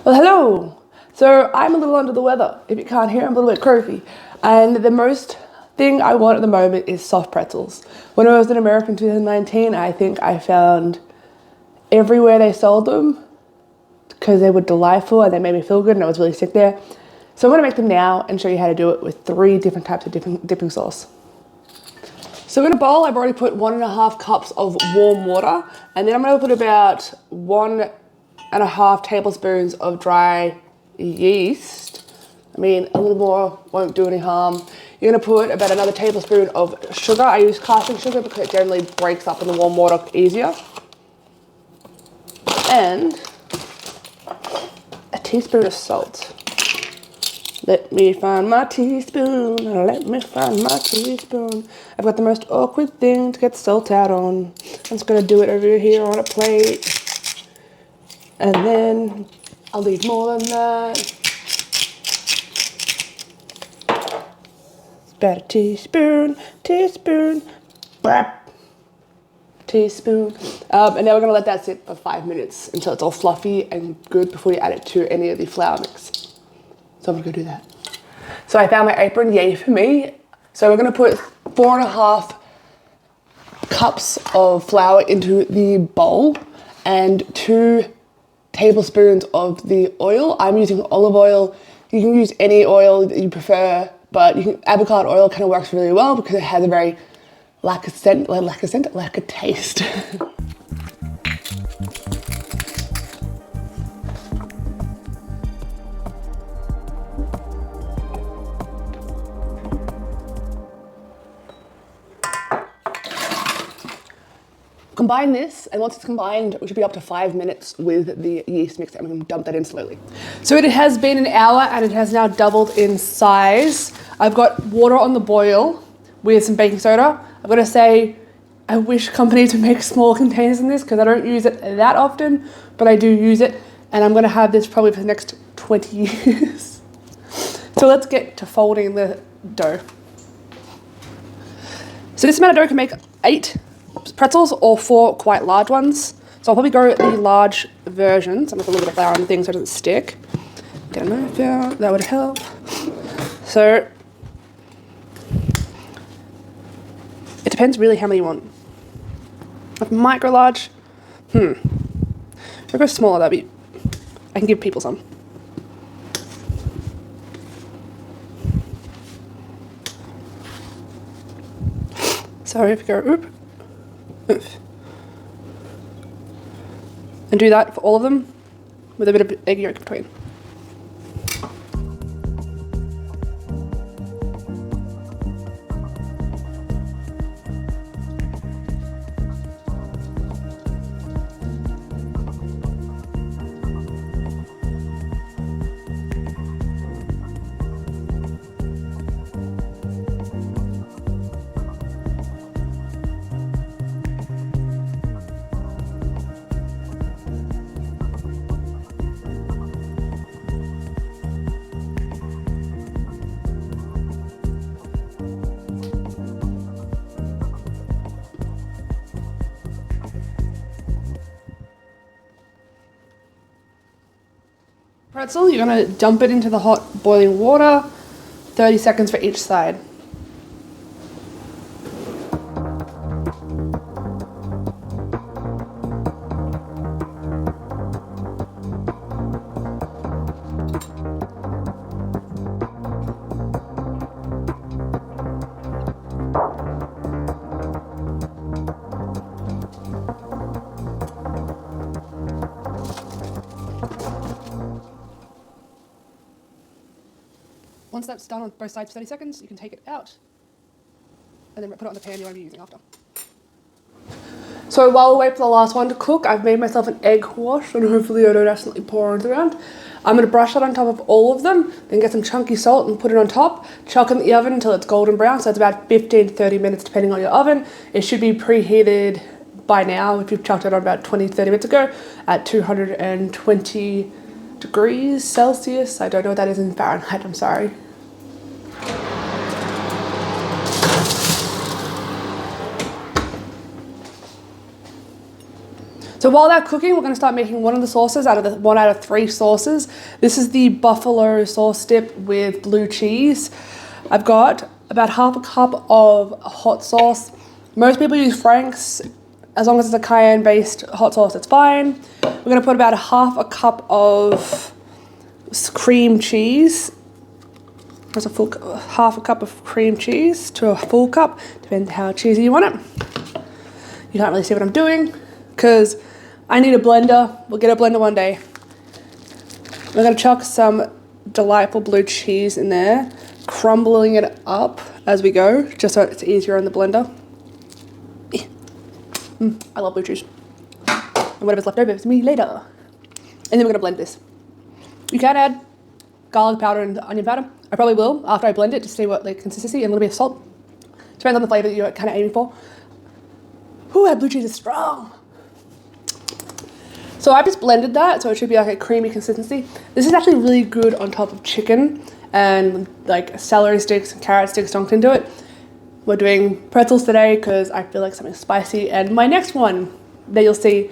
Well, hello. So I'm a little under the weather. If you can't hear, I'm a little bit croaky. And the most thing I want at the moment is soft pretzels. When I was in America in 2019, I think I found everywhere they sold them because they were delightful and they made me feel good and I was really sick there. So I'm gonna make them now and show you how to do it with 3 different types of dipping sauce. So in a bowl, I've already put 1.5 cups of warm water, and then I'm gonna put about 1.5 tablespoons of dry yeast. I mean, a little more won't do any harm. You're gonna put about another tablespoon of sugar. I use caustic sugar because it generally breaks up in the warm water easier. And a teaspoon of salt. Let me find my teaspoon, let me find my teaspoon. I've got the most awkward thing to get salt out on. I'm just gonna do it over here on a plate. And then I'll need more than that. About a teaspoon, brap, teaspoon. And now we're gonna let that sit for 5 minutes until it's all fluffy and good before you add it to any of the flour mix. So I'm gonna go do that. So I found my apron, yay for me. So we're gonna put 4.5 cups of flour into the bowl and 2 tablespoons of the oil. I'm using olive oil. You can use any oil that you prefer, but avocado oil kind of works really well because it has a very lack of taste. Combine this, and once it's combined, we should be up to 5 minutes with the yeast mix, and I'm gonna dump that in slowly. So it has been an hour, and it has now doubled in size. I've got water on the boil with some baking soda. I've got to say, I wish companies would make small containers in this because I don't use it that often, but I do use it, and I'm gonna have this probably for the next 20 years. So let's get to folding the dough. So this amount of dough can make 8 pretzels or 4 quite large ones. So I'll probably go with the large versions. I'm gonna put a little bit of flour on the thing so it doesn't stick. Get a knife out, that would help. So it depends really how many you want. If micro large, if I go smaller, that'd be, I can give people some. So if you go, oof. And do that for all of them with a bit of egg yolk between. Pretzel, you're gonna dump it into the hot boiling water, 30 seconds for each side. Once that's done on both sides for 30 seconds, you can take it out and then put it on the pan you want to be using after. So while we wait for the last one to cook, I've made myself an egg wash and hopefully I don't accidentally pour it around. I'm going to brush that on top of all of them, then get some chunky salt and put it on top, chuck it in the oven until it's golden brown, so it's about 15 to 30 minutes depending on your oven. It should be preheated by now if you've chucked it on about 20-30 minutes ago at 220 degrees Celsius. I don't know what that is in Fahrenheit, I'm sorry. So while they're cooking, we're going to start making one of the sauces one out of 3 sauces. This is the buffalo sauce dip with blue cheese. I've got about half a cup of hot sauce. Most people use Frank's. As long as it's a cayenne-based hot sauce, it's fine. We're going to put about half a cup of cream cheese. There's half a cup of cream cheese to a full cup, depends how cheesy you want it. You can't really see what I'm doing because I need a blender. We'll get a blender one day. We're going to chuck some delightful blue cheese in there, crumbling it up as we go, just so it's easier on the blender. I love blue cheese. And whatever's left over is me later. And then we're going to blend this. You can add garlic powder and onion powder. I probably will after I blend it to see what like consistency and a little bit of salt. Depends on the flavor that you're kind of aiming for. Ooh, that blue cheese is strong. So I just blended that, so it should be like a creamy consistency. This is actually really good on top of chicken and like celery sticks and carrot sticks dunked into it. We're doing pretzels today because I feel like something spicy, and my next one that you'll see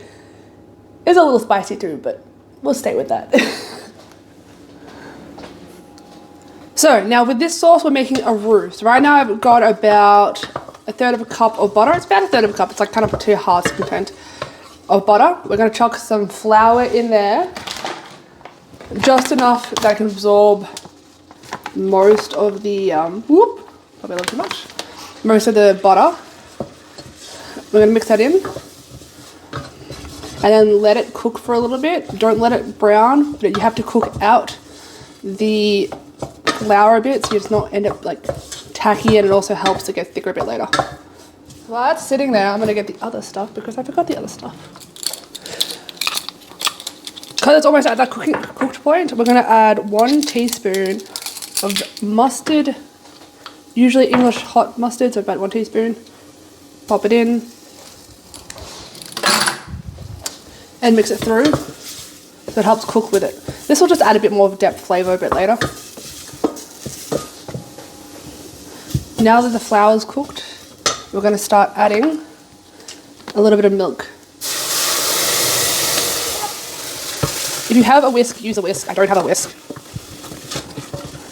is a little spicy too, but we'll stay with that. So now with this sauce, we're making a roux. So right now I've got about a third of a cup of butter. It's about a third of a cup. It's like kind of 2 halves content of butter. We're going to chuck some flour in there, just enough that I can absorb most of the, probably a little too much, most of the butter. We're going to mix that in and then let it cook for a little bit. Don't let it brown, but you have to cook out the flour a bit so you just not end up like tacky, and it also helps to get thicker a bit later. While that's sitting there, I'm going to get the other stuff because I forgot the other stuff. Because it's almost at that cooked point, we're going to add 1 teaspoon of mustard, usually English hot mustard, so about 1 teaspoon. Pop it in and mix it through so it helps cook with it. This will just add a bit more of depth flavour a bit later. Now that the flour is cooked, we're going to start adding a little bit of milk. If you have a whisk, use a whisk. I don't have a whisk.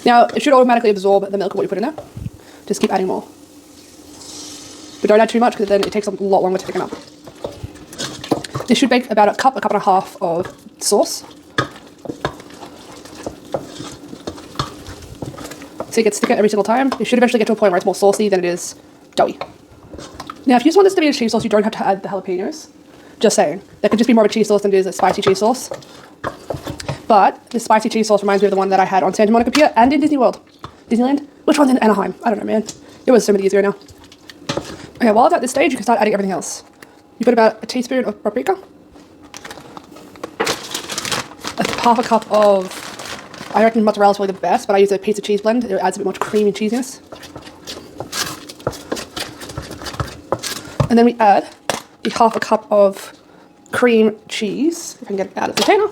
Now, it should automatically absorb the milk of what you put in there. Just keep adding more. But don't add too much because then it takes a lot longer to thicken up. This should make about a cup and a half of sauce. So it gets thicker every single time. It should eventually get to a point where it's more saucy than it is doughy. Now, if you just want this to be a cheese sauce, you don't have to add the jalapenos. Just saying. That could just be more of a cheese sauce than it is a spicy cheese sauce. But the spicy cheese sauce reminds me of the one that I had on Santa Monica Pier and in Disney World. Disneyland? Which one's in Anaheim? I don't know, man. It was so many years ago now. Okay, while it's at this stage, you can start adding everything else. You put about a teaspoon of paprika. Half a cup of, I reckon mozzarella is probably the best, but I use a pizza cheese blend. It adds a bit more creamy cheesiness. And then we add the half a cup of cream cheese, if I can get it out of the container.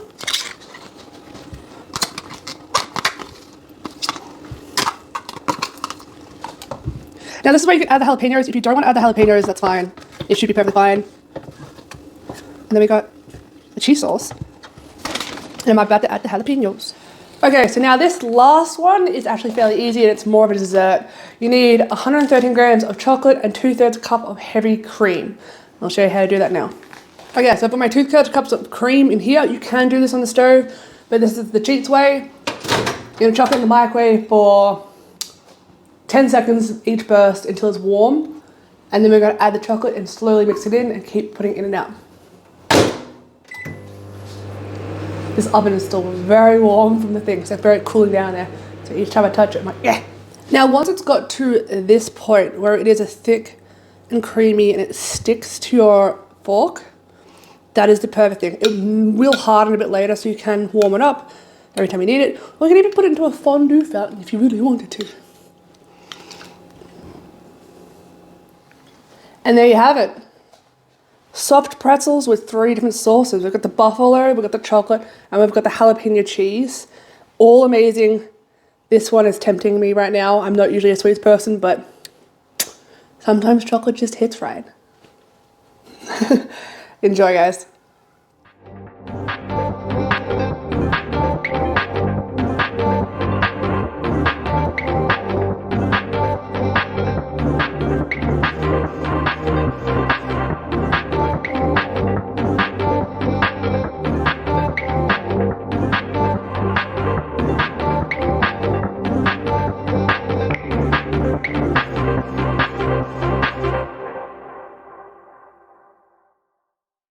Now this is where you can add the jalapenos. If you don't want to add the jalapenos, that's fine. It should be perfectly fine. And then we got the cheese sauce. And I'm about to add the jalapenos. Okay, so now this last one is actually fairly easy and it's more of a dessert. You need 113 grams of chocolate and 2/3 cup of heavy cream. I'll show you how to do that now. Okay, so I put my 2/3 cups of cream in here. You can do this on the stove, but this is the cheats way. You're gonna chuck it in the microwave for 10 seconds each burst until it's warm. And then we're gonna add the chocolate and slowly mix it in and keep putting it in and out. This oven is still very warm from the thing, so it's very cooling down there. So each time I touch it, I'm like, yeah. Now, once it's got to this point where it is a thick and creamy and it sticks to your fork, that is the perfect thing. It will harden a bit later, so you can warm it up every time you need it. Or you can even put it into a fondue fountain if you really wanted to. And there you have it. Soft pretzels with 3 different sauces. We've got the buffalo, we've got the chocolate, and we've got the jalapeno cheese. All amazing. This one is tempting me right now. I'm not usually a sweets person, but sometimes chocolate just hits right. Enjoy, guys.